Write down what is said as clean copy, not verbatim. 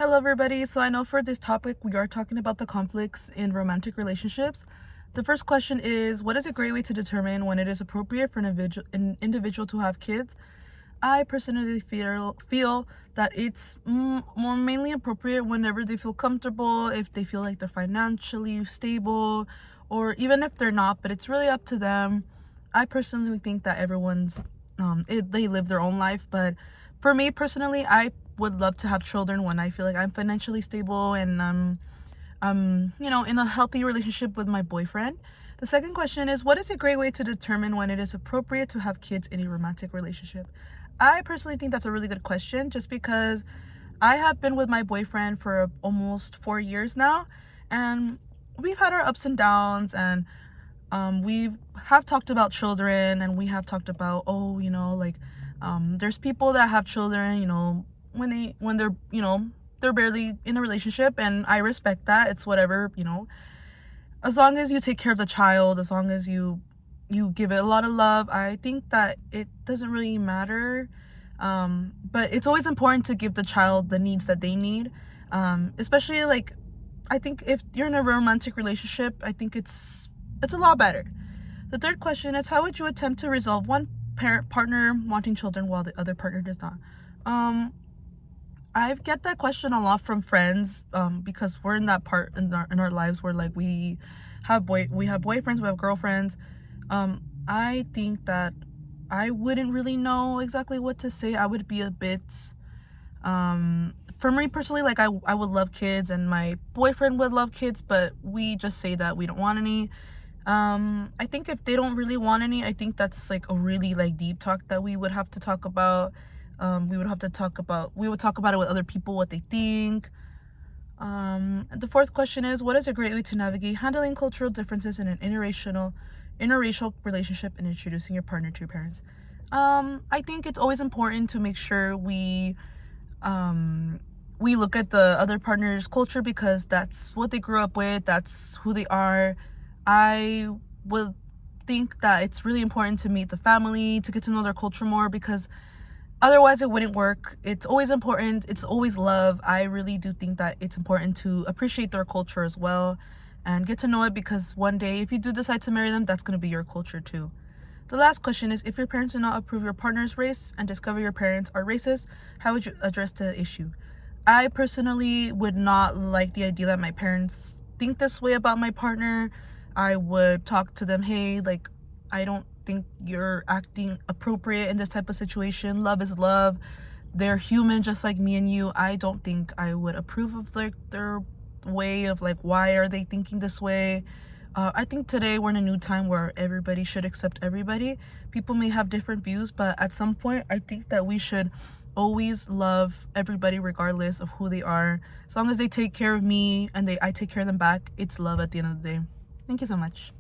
Hello, everybody. So I know for this topic, we are talking about the conflicts in romantic relationships. The first question is, what is a great way to determine when it is appropriate for an individual to have kids? I personally feel that it's more mainly appropriate whenever they feel comfortable, if they feel like they're financially stable, or even if they're not, but it's really up to them. I personally think that they live their own life, but for me personally, I would love to have children when I feel like I'm financially stable and I'm in a healthy relationship with my boyfriend. The second question is, what is a great way to determine when it is appropriate to have kids in a romantic relationship? I personally think that's a really good question, just because I have been with my boyfriend for almost 4 years now, and we've had our ups and downs, and we have talked about children, and we have talked about, there's people that have children, when they're barely in a relationship, and I respect that. It's whatever. As long as you take care of the child, as long as you give it a lot of love, I think that it doesn't really matter. But it's always important to give the child the needs that they need. Especially, like, I think if you're in a romantic relationship, I think it's a lot better. The third question is, how would you attempt to resolve one partner wanting children while the other partner does not? I get that question a lot from friends, because we're in that part in our lives where, like, we have boyfriends, we have girlfriends. I think that I wouldn't really know exactly what to say. I would be a bit, for me personally, like, I would love kids, and my boyfriend would love kids, but we just say that we don't want any. I think if they don't really want any, I think that's like a really, like, deep talk that we would have to talk about. We would talk about it with other people, what they think. The fourth question is, what is a great way to navigate handling cultural differences in an interracial relationship and introducing your partner to your parents? I think it's always important to make sure we look at the other partner's culture, because that's what they grew up with, that's who they are. I would think that it's really important to meet the family, to get to know their culture more, because otherwise it wouldn't work. It's always important. It's always love. I really do think that it's important to appreciate their culture as well and get to know it, because one day if you do decide to marry them, that's going to be your culture too. The last question is, if your parents do not approve your partner's race and discover your parents are racist, how would you address the issue? I personally would not like the idea that my parents think this way about my partner. I would talk to them, hey, like, I don't think you're acting appropriate in this type of situation. Love is love. They're human just like me and you. I don't think I would approve of their way of, like, why are they thinking this way. I think today we're in a new time where everybody should accept everybody. People may have different views, but at some point I think that we should always love everybody regardless of who they are. As long as they take care of me and I take care of them back, it's love at the end of the day. Thank you so much.